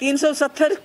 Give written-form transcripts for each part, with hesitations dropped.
370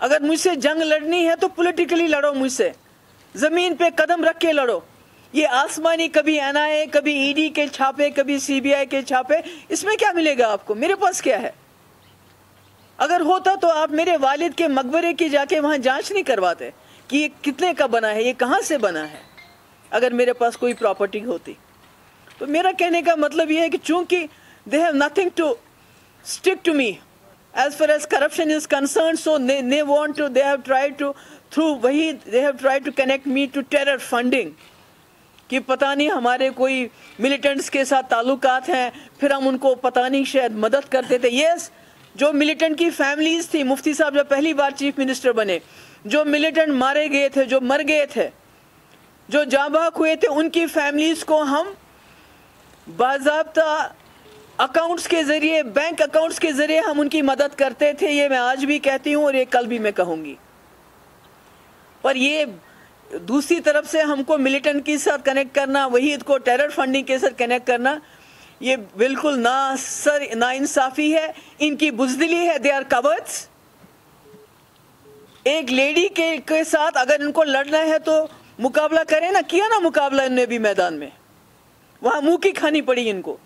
اگر مجھ سے جنگ لڑنی ہے تو پولیٹیکلی لڑو مجھ سے, زمین پہ قدم رکھ کے لڑو. یہ آسمانی کبھی NIA, کبھی ED کے چھاپے, کبھی CBI کے چھاپے, اس میں کیا ملے گا آپ کو؟ میرے پاس کیا ہے؟ اگر ہوتا تو آپ میرے والد کے مقبرے کی جا کے وہاں جانچ نہیں کرواتے کہ یہ کتنے کا بنا ہے, یہ کہاں سے بنا ہے, اگر میرے پاس کوئی پراپرٹی ہوتی. تو میرا کہنے کا مطلب یہ ہے کہ چونکہ they have nothing to stick to me as far as corruption is concerned, so they have tried to, through Wahid, they have tried to connect me to terror funding. کہ پتہ نہیں ہمارے کوئی ملیٹنٹس کے ساتھ تعلقات ہیں, پھر ہم ان کو پتہ نہیں شاید مدد کرتے تھے. یس, جو ملیٹنٹ کی فیملیز تھی, مفتی صاحب جب پہلی بار چیف منسٹر بنے, جو ملیٹنٹ مارے گئے تھے, جو مر گئے تھے, جو جاں بحق ہوئے تھے, ان کی فیملیز کو ہم باضابطہ اکاؤنٹس کے ذریعے, بینک اکاؤنٹس کے ذریعے ہم ان کی مدد کرتے تھے. یہ میں آج بھی کہتی ہوں اور یہ کل بھی میں کہوں گی. پر یہ دوسری طرف سے ہم کو ملیٹنٹ کے ساتھ کنیکٹ کرنا, وحید کو ٹیرر فنڈنگ کے ساتھ کنیکٹ کرنا, یہ بالکل نا انصافی ہے, ان کی بزدلی ہے. They are cowards. ایک لیڈی کے ساتھ اگر ان کو لڑنا ہے تو مقابلہ کریں نا. کیا نا مقابلہ انہوں نے بھی میدان میں, وہاں منہ کی کھانی پڑی ان کو.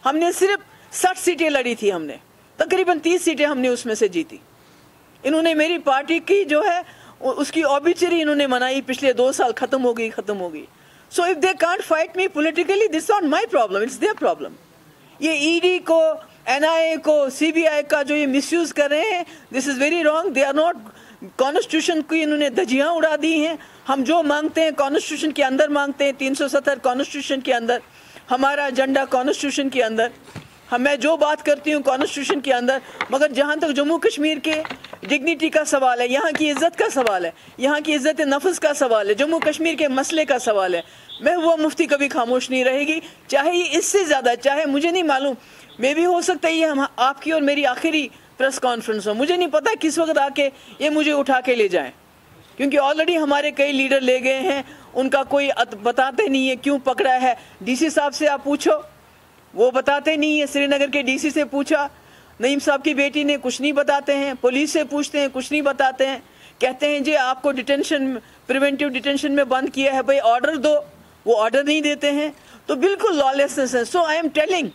ہم نے صرف 60 سیٹیں لڑی تھی, ہم نے تقریباً 30 سیٹیں ہم نے اس میں سے جیتی. انہوں نے میری پارٹی کی جو ہے اس کی اوبیچری انہوں نے منائی, پچھلے 2 سال ختم ہو گئی. So if they can't fight me politically, this not my problem, it's their problem. یہ ED کو, NIA کو, CBI کا جو یہ مس یوز کر رہے ہیں, this is very wrong. They are not, constitution کی انہوں نے دھجیاں اڑا دی ہیں. ہم جو مانگتے ہیں کانسٹیٹیوشن کے اندر مانگتے ہیں, 370 کانسٹیٹیوشن کے اندر, ہمارا ایجنڈا کانسٹیٹیوشن کے اندر, میں جو بات کرتی ہوں کانسٹیٹیوشن کے اندر. مگر جہاں تک جموں کشمیر کے ڈگنیٹی کا سوال ہے, یہاں کی عزت کا سوال ہے, یہاں کی عزت نفس کا سوال ہے, جموں کشمیر کے مسئلے کا سوال ہے, محبوبہ مفتی کبھی خاموش نہیں رہے گی. چاہے یہ اس سے زیادہ, چاہے مجھے نہیں معلوم, میں بھی ہو سکتا ہے یہ آپ کی اور میری آخری پریس کانفرنس ہو, مجھے نہیں پتا کس وقت آ کے یہ مجھے اٹھا کے لے جائیں, کیونکہ آلریڈی ہمارے کئی لیڈر لے گئے ہیں. ان کا کوئی بتاتے نہیں ہے کیوں پکڑا ہے. DC صاحب سے آپ پوچھو, وہ بتاتے نہیں ہیں. سری نگر کے DC سے پوچھا, نعیم صاحب کی بیٹی نے, کچھ نہیں بتاتے ہیں. پولیس سے پوچھتے ہیں, کچھ نہیں بتاتے ہیں. کہتے ہیں جی آپ کو ڈیٹینشن, پریونٹیو ڈیٹینشن میں بند کیا ہے, بھائی آرڈر دو, وہ آرڈر نہیں دیتے ہیں. تو بالکل لالیسنس ہے. سو آئی ایم ٹیلنگ,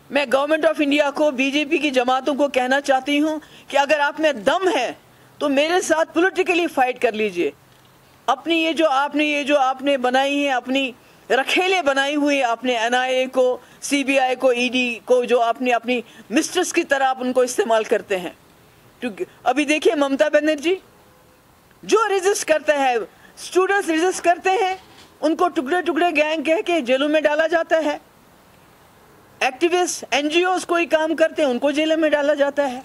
میں گورنمنٹ آف انڈیا کو, BJP کی جماعتوں کو کہنا چاہتی ہوں کہ اگر آپ میں دم ہے تو میرے ساتھ پولیٹیکلی فائٹ کر لیجئے. اپنی یہ جو آپ نے بنائی ہے, اپنی رکھیلے بنائی ہوئی آپ نے, NIA کو, CBI کو, ED کو, جو آپ نے اپنی مسٹرس کی طرح آپ ان کو استعمال کرتے ہیں. ابھی دیکھیے ممتا بنرجی جو ریزسٹ کرتا ہے, اسٹوڈنٹس ریزسٹ کرتے ہیں, ان کو ٹکڑے ٹکڑے گینگ کہہ کے جیلوں میں ڈالا جاتا ہے. ایکٹیوسٹ, NGOs کوئی کام کرتے ہیں, ان کو جیلوں میں ڈالا جاتا ہے.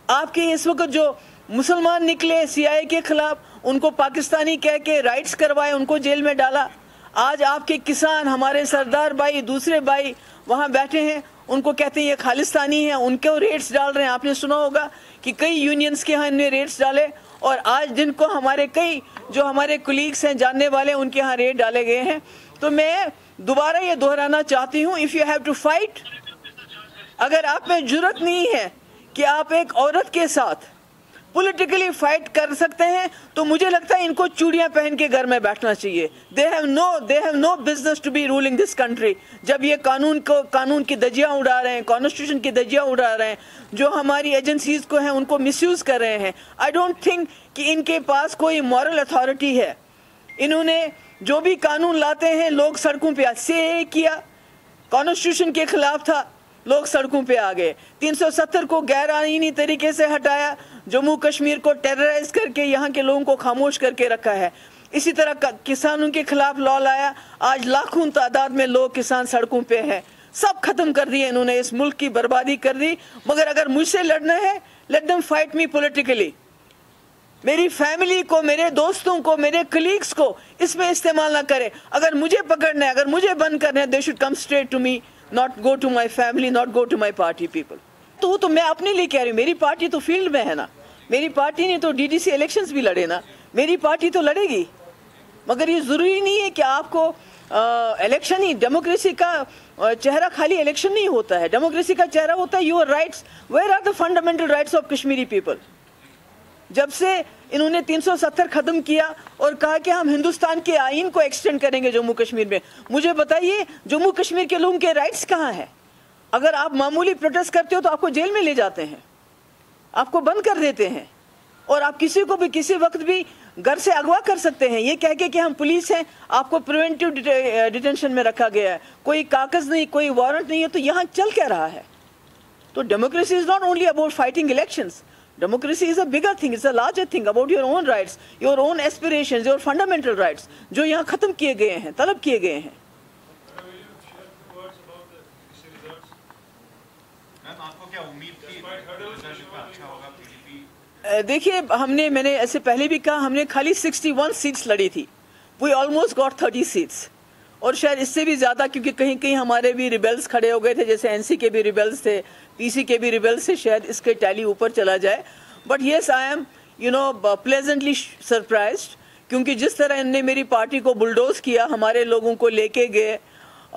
آپ کے اس وقت جو مسلمان نکلے CIA کے خلاف, ان کو پاکستانی کہہ کے رائٹس کروائے, ان کو جیل میں ڈالا. آج آپ کے کسان, ہمارے سردار بھائی, دوسرے بھائی وہاں بیٹھے ہیں, ان کو کہتے ہیں یہ خالستانی ہیں, ان کو ریٹس ڈال رہے ہیں. آپ نے سنا ہوگا کہ کئی یونینز کے ہاں انہوں نے ریٹس ڈالے, اور آج جن کو ہمارے کئی جو ہمارے کولیگس ہیں, جاننے والے, ان کے ہاں ریٹ ڈالے گئے ہیں. تو میں دوبارہ یہ دہرانا چاہتی ہوں, if you have to fight, اگر آپ میں جرت نہیں ہے کہ آپ ایک عورت کے ساتھ پولیٹیکلی فائٹ کر سکتے ہیں, تو مجھے لگتا ہے ان کو چوڑیاں پہن کے گھر میں بیٹھنا چاہیے. they have no business to be ruling this country. جب یہ قانون کی دھجیاں اڑا رہے ہیں, کانسٹیٹیوشن کی دھجیاں اڑا رہے ہیں, جو ہماری ایجنسیز کو ہیں ان کو مس یوز کر رہے ہیں. I don't think کہ ان کے پاس کوئی مورل اتھارٹی ہے. انہوں نے جو بھی قانون لاتے ہیں, لوگ سڑکوں پہ سے کیا, کانسٹیٹیوشن کے خلاف تھا, لوگ سڑکوں پہ آ گئے. 370 کو غیر آئینی طریقے سے ہٹایا, جموں کشمیر کو ٹیررائز کر کے یہاں کے لوگوں کو خاموش کر کے رکھا ہے. اسی طرح کسانوں کے خلاف لا لایا, آج لاکھوں تعداد میں لوگ کسان سڑکوں پہ ہیں. سب ختم کر دیے انہوں نے, اس ملک کی بربادی کر دی. مگر اگر مجھ سے لڑنا ہے, let them fight me politically. میری فیملی کو, میرے دوستوں کو, میرے کلیگز کو اس میں استعمال نہ کرے. اگر مجھے پکڑنا ہے, اگر مجھے بند کرنا ہے, they should come straight to me, not go to my family, not go to my party people. تو میں اپنے لیے کہہ رہی ہوں, میری پارٹی تو فیلڈ میں ہے نا, میری پارٹی نے تو DDC الیکشنز بھی لڑے نا, میری پارٹی تو لڑے گی. مگر یہ ضروری نہیں ہے کہ آپ کو الیکشن ہی, ڈیموکریسی کا چہرہ خالی الیکشن نہیں ہوتا ہے. ڈیموکریسی کا چہرہ ہوتا ہے your rights. Where are the fundamental rights of Kashmiri people? جب سے انہوں نے 370 ختم کیا اور کہا کہ ہم ہندوستان کے آئین کو ایکسٹینڈ کریں گے جموں کشمیر میں، مجھے بتائیے جموں کشمیر کے لوگوں کے رائٹس کہاں ہیں؟ اگر آپ معمولی پروٹیسٹ کرتے ہو تو آپ کو جیل میں لے جاتے ہیں، آپ کو بند کر دیتے ہیں، اور آپ کسی کو بھی کسی وقت بھی گھر سے اغوا کر سکتے ہیں یہ کہہ کے کہ ہم پولیس ہیں، آپ کو پریونٹیو ڈیٹینشن میں رکھا گیا ہے، کوئی کاغذ نہیں، کوئی وارنٹ نہیں ہے، تو یہاں چل کیا رہا ہے؟ تو democracy is not only about fighting elections. Democracy is a bigger thing, it's a larger thing about your own rights, your own aspirations, your fundamental rights, جو یہاں ختم کیے گئے ہیں، طلب کیے گئے ہیں. دیکھیے میں نے ایسے پہلے بھی کہا، ہم نے خالی 61 سیٹس لڑی تھی. We almost got 30 seats. اور شاید اس سے بھی زیادہ، کیونکہ کہیں کہیں ہمارے بھی ریبیلز کھڑے ہو گئے تھے، جیسے این سی کے بھی ریبیلز تھے، پی سی کے بھی ریبیلز تھے، شاید اس کے ٹیلی اوپر چلا جائے. But yes I am pleasantly surprised, کیونکہ جس طرح انہوں نے میری پارٹی کو بلڈوز کیا، ہمارے لوگوں کو لے کے گئے،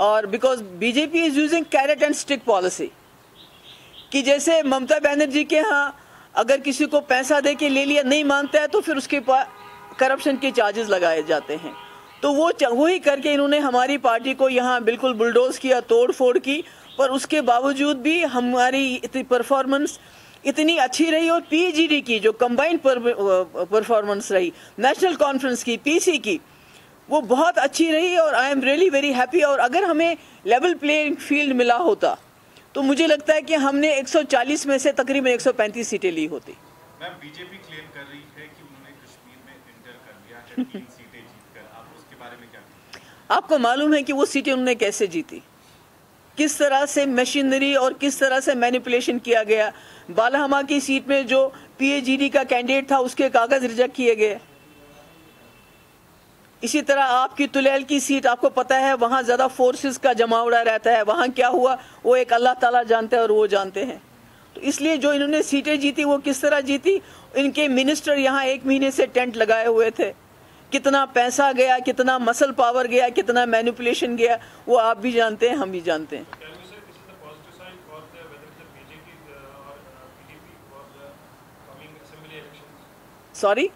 اور because B J P is using carrot and stick policy, کہ جیسے ممتا بینرجی کے ہاں اگر کسی کو پیسہ دے کے لے لیا، نہیں مانتا ہے تو پھر اس کے پاس کرپشن کے چارجز لگائے جاتے ہیں. تو وہی کر کے انہوں نے ہماری پارٹی کو یہاں بالکل بلڈوز کیا، توڑ پھوڑ کی، پر اس کے باوجود بھی ہماری پرفارمنس اتنی اچھی رہی، اور پی جی ڈی کی جو کمبائنڈ پرفارمنس رہی، نیشنل کانفرنس کی، پی سی کی، وہ بہت اچھی رہی، اور I am really very happy. اور اگر ہمیں لیول پلینگ فیلڈ ملا ہوتا تو مجھے لگتا ہے کہ ہم نے 140 میں سے تقریباً 135 سیٹیں لی ہوتی. میم بی جے پی کلیم کر رہی ہے کہ انہوں نے کشمیر میں انٹر کر لیا ہے 3 سیٹیں جیت کر، آپ اس کے بارے میں کیا کہیں؟ آپ کو معلوم ہے کہ وہ سیٹیں انہوں نے کیسے جیتی، کس طرح سے مشینری اور کس طرح سے مینیپولیشن کیا گیا. بالہمہ کی سیٹ میں جو پی اے جی ڈی کا کینڈیڈیٹ تھا اس کے کاغذ ریجیکٹ کیے گئے. اسی طرح آپ کی تلیل کی سیٹ، آپ کو پتہ ہے وہاں زیادہ فورسز کا جماوڑا رہتا ہے، وہاں کیا ہوا وہ ایک اللہ تعالیٰ جانتے ہیں اور وہ جانتے ہیں. تو اس لیے جو انہوں نے سیٹیں جیتی وہ کس طرح جیتی، ان کے منسٹر یہاں 1 مہینے سے ٹینٹ لگائے ہوئے تھے، کتنا پیسہ گیا، کتنا مسل پاور گیا، کتنا مینیپولیشن گیا، وہ آپ بھی جانتے ہیں، ہم بھی جانتے ہیں. سوری،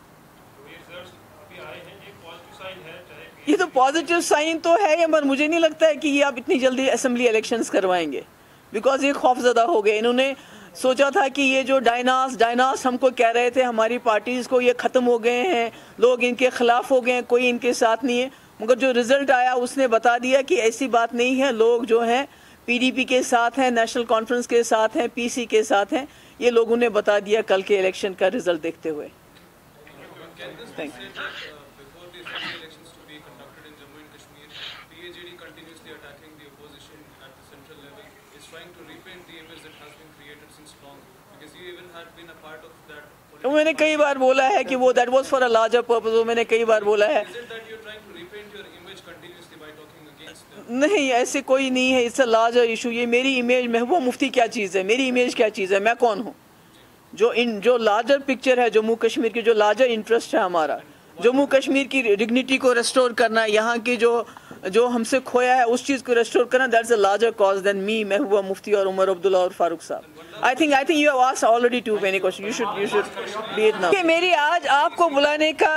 یہ تو پازیٹیو سائن تو ہے، مگر مجھے نہیں لگتا ہے کہ یہ آپ اتنی جلدی اسمبلی الیکشنز کروائیں گے، بیکاز یہ خوف زدہ ہو گئے. انہوں نے سوچا تھا کہ یہ جو ڈائناس ہم کو کہہ رہے تھے ہماری پارٹیز کو، یہ ختم ہو گئے ہیں، لوگ ان کے خلاف ہو گئے ہیں، کوئی ان کے ساتھ نہیں ہے. مگر جو رزلٹ آیا اس نے بتا دیا کہ ایسی بات نہیں ہے، لوگ جو ہیں پی ڈی پی کے ساتھ ہیں، نیشنل کانفرنس کے ساتھ ہیں، پی سی کے ساتھ ہیں. یہ لوگوں نے بتا دیا کل کے الیکشن کا رزلٹ دیکھتے ہوئے. میں نے کئی بار بولا ہے کہ وہ that was for a larger purpose, وہ میں نے کئی بار بولا ہے. نہیں، ایسے کوئی نہیں ہے، اٹس اے لارجر ایشو. یہ میری امیج، محبوبہ مفتی کیا چیز ہے، میری امیج کیا چیز ہے، میں کون ہوں؟ جو لارجر پکچر ہے جموں کشمیر کی، جو لارجر انٹرسٹ ہے ہمارا، جموں کشمیر کی ڈگنیٹی کو ریسٹور کرنا، یہاں کی جو ہم سے کھویا ہے اس چیز کو ریسٹور کرنا، that's a larger cause then می، محبوبہ مفتی اور عمر عبداللہ اور فاروق صاحب. I think you have asked already too many questions. You should be it now. کہ میری آج آپ کو بلانے کا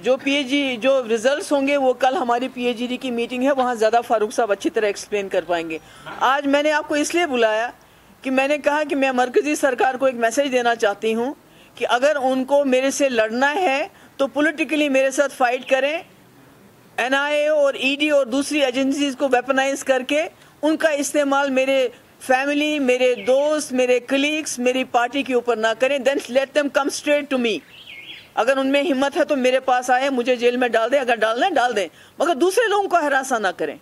جو پی ایچ ڈی جو ریزلٹس ہوں گے وہ کل ہماری پی ایچ ڈی کی میٹنگ ہے، وہاں زیادہ فاروق صاحب اچھی طرح ایکسپلین کر پائیں گے. آج میں نے آپ کو اس لیے بلایا کہ میں نے کہا کہ میں مرکزی سرکار کو ایک میسج دینا چاہتی ہوں کہ اگر ان کو میرے سے لڑنا ہے تو پولیٹیکلی میرے ساتھ فائٹ کریں، این آئی اے اور ای ڈی اور دوسری ایجنسیز کو ویپنائز کر کے ان کا استعمال میرے فیملی، میرے دوست، میرے کلیگس، میری پارٹی کے اوپر نہ کریں. Then let them come straight to me. اگر ان میں ہمت ہے تو میرے پاس آئے، مجھے جیل میں ڈال دیں، اگر ڈالنا ہے ڈال دیں، مگر دوسرے لوگوں کو ہراساں نہ کریں.